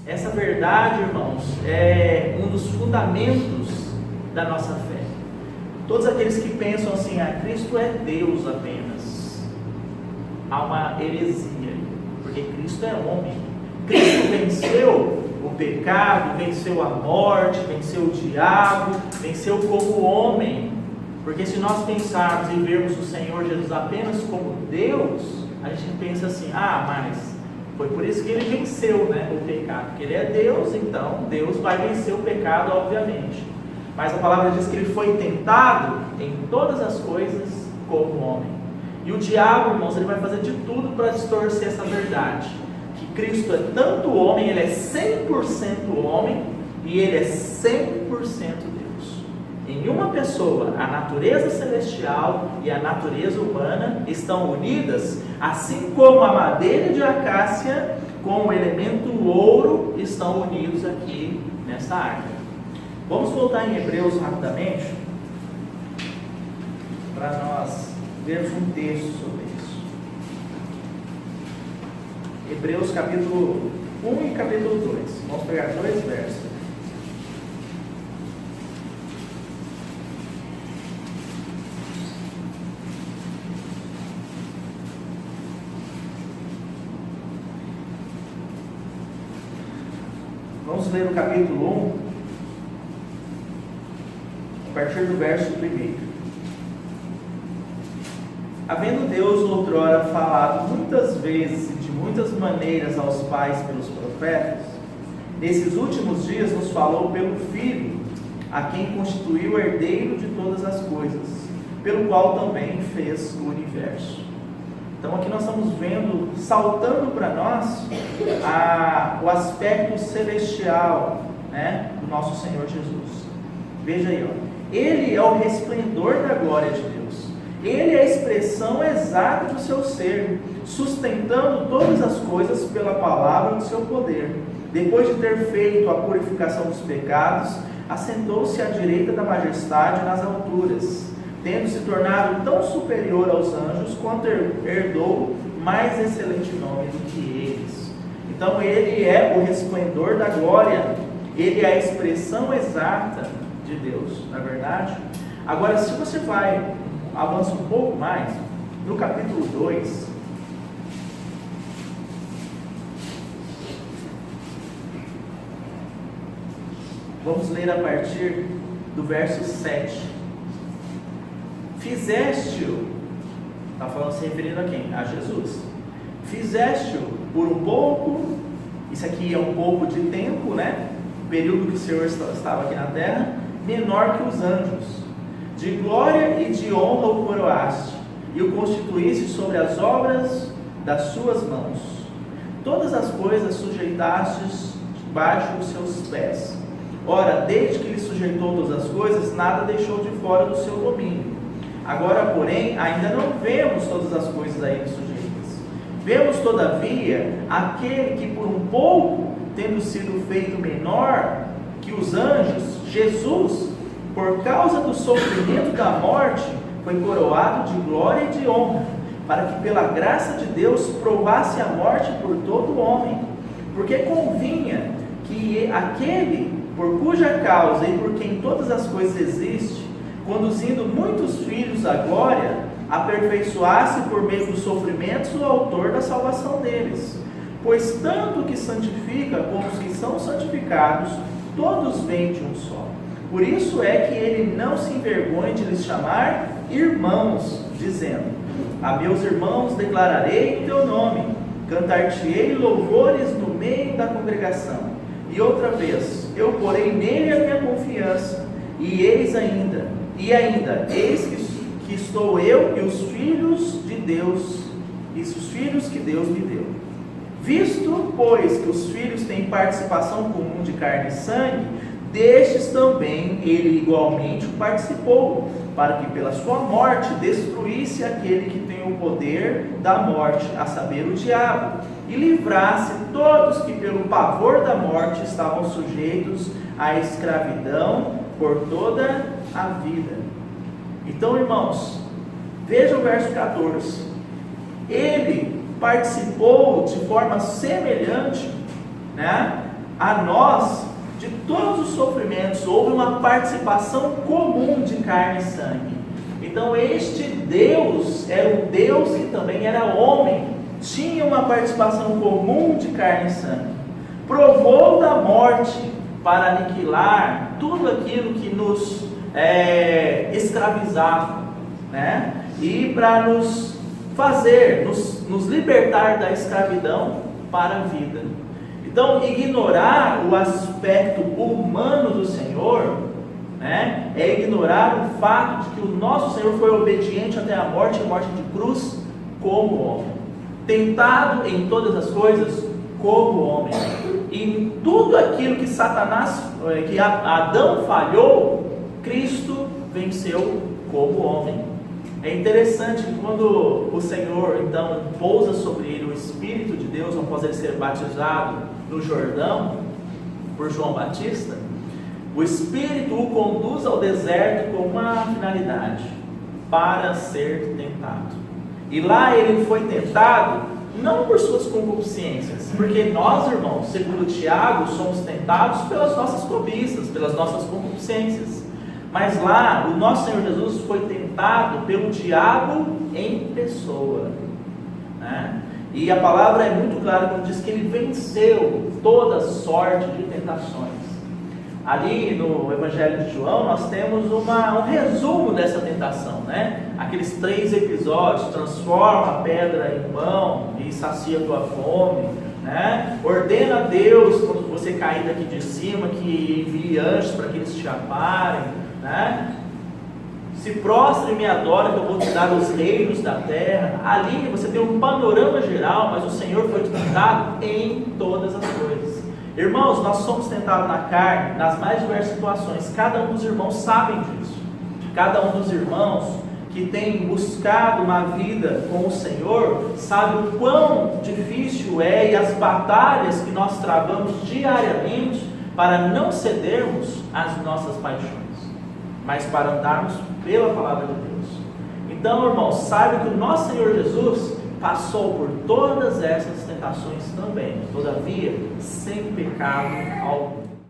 Essa verdade, irmãos, é um dos fundamentos da nossa fé. Todos aqueles que pensam assim, Cristo é Deus apenas, há uma heresia, porque Cristo é homem. Cristo venceu o pecado, venceu a morte, venceu o diabo, venceu como homem. Porque se nós pensarmos e vermos o Senhor Jesus apenas como Deus, a gente pensa assim, mas foi por isso que ele venceu, o pecado, porque ele é Deus, então Deus vai vencer o pecado, obviamente. Mas a palavra diz que ele foi tentado em todas as coisas como homem. E o diabo, irmãos, ele vai fazer de tudo para distorcer essa verdade, que Cristo é tanto homem, ele é 100% homem e ele é 100% Deus. Em uma pessoa, a natureza celestial e a natureza humana estão unidas, assim como a madeira de acácia com o elemento ouro estão unidos aqui nessa arca. Vamos voltar em Hebreus rapidamente, para nós vermos um texto sobre isso. Hebreus capítulo 1 e capítulo 2. Vamos pegar 2 versos. Vamos ler o capítulo 1, a partir do verso 1. Havendo Deus outrora falado muitas vezes e de muitas maneiras aos pais pelos profetas, nesses últimos dias nos falou pelo Filho, a quem constituiu o herdeiro de todas as coisas, pelo qual também fez o universo. Então aqui nós estamos vendo, saltando para nós, o aspecto celestial, do nosso Senhor Jesus. Veja aí, Ele é o resplendor da glória de Deus. Ele é a expressão exata do seu ser, sustentando todas as coisas pela palavra do seu poder. Depois de ter feito a purificação dos pecados, assentou-se à direita da majestade nas alturas, tendo se tornado tão superior aos anjos quanto herdou mais excelente nome do que eles. Então ele é o resplendor da glória, ele é a expressão exata de Deus, na verdade. Agora, se você avança um pouco mais, no capítulo 2, vamos ler a partir do verso 7. Fizeste-o, está falando, se referindo a quem? A Jesus. Fizeste-o por um pouco, isso aqui é um pouco de tempo, o período que o Senhor estava aqui na terra, menor que os anjos. De glória e de honra o coroaste, e o constituíste sobre as obras das suas mãos. Todas as coisas sujeitastes debaixo dos seus pés. Ora, desde que lhe sujeitou todas as coisas, nada deixou de fora do seu domínio. Agora, porém, ainda não vemos todas as coisas a ele sujeitas. Vemos, todavia, aquele que por um pouco, tendo sido feito menor que os anjos, Jesus, por causa do sofrimento da morte, foi coroado de glória e de honra, para que pela graça de Deus provasse a morte por todo homem. Porque convinha que aquele por cuja causa e por quem todas as coisas existem, conduzindo muitos filhos à glória, aperfeiçoasse por meio dos sofrimentos o autor da salvação deles. Pois tanto o que santifica como os que são santificados, todos vêm de um só. Por isso é que ele não se envergonha de lhes chamar irmãos, dizendo: a meus irmãos declararei o teu nome, cantar-te-ei louvores no meio da congregação. E outra vez, eu porei nele a minha confiança, e ainda, eis que estou eu e os filhos de Deus, e os filhos que Deus me deu. Visto, pois, que os filhos têm participação comum de carne e sangue, destes também ele igualmente participou, para que pela sua morte destruísse aquele que tem o poder da morte, a saber, o diabo, e livrasse todos que pelo pavor da morte estavam sujeitos à escravidão por toda a vida. Então, irmãos, veja o verso 14. Ele participou de forma semelhante, a nós, de todos os sofrimentos, houve uma participação comum de carne e sangue. Então este Deus era um Deus que também era homem, tinha uma participação comum de carne e sangue, provou da morte para aniquilar tudo aquilo que nos escravizava, né? E para nos fazer, nos libertar da escravidão para a vida. Então, ignorar o aspecto humano do Senhor, né, é ignorar o fato de que o nosso Senhor foi obediente até a morte de cruz como homem, tentado em todas as coisas como homem, e em tudo aquilo que que Adão falhou, Cristo venceu como homem. É interessante que quando o Senhor então pousa sobre ele o Espírito de Deus após ele ser batizado no Jordão por João Batista, o Espírito o conduz ao deserto com uma finalidade: para ser tentado. E lá ele foi tentado não por suas concupiscências, porque nós, irmãos, segundo Tiago, somos tentados pelas nossas cobiças, pelas nossas concupiscências. Mas lá, o nosso Senhor Jesus foi tentado pelo diabo em pessoa, né? E a palavra é muito clara quando diz que ele venceu toda sorte de tentações. Ali no Evangelho de João, nós temos um resumo dessa tentação, né? Aqueles 3 episódios: transforma a pedra em pão e sacia a tua fome, né? Ordena a Deus, quando você cair daqui de cima, que envie anjos para que eles te aparem, né? Se prostre e me adora, que eu vou te dar os reinos da terra. Ali você tem um panorama geral, mas o Senhor foi tentado em todas as coisas. Irmãos, nós somos tentados na carne, nas mais diversas situações. Cada um dos irmãos sabem disso. Cada um dos irmãos que tem buscado uma vida com o Senhor sabe o quão difícil é, e as batalhas que nós travamos diariamente para não cedermos às nossas paixões, mas para andarmos pela palavra de Deus. Então, irmãos, saiba que o nosso Senhor Jesus passou por todas essas tentações também, todavia sem pecado algum.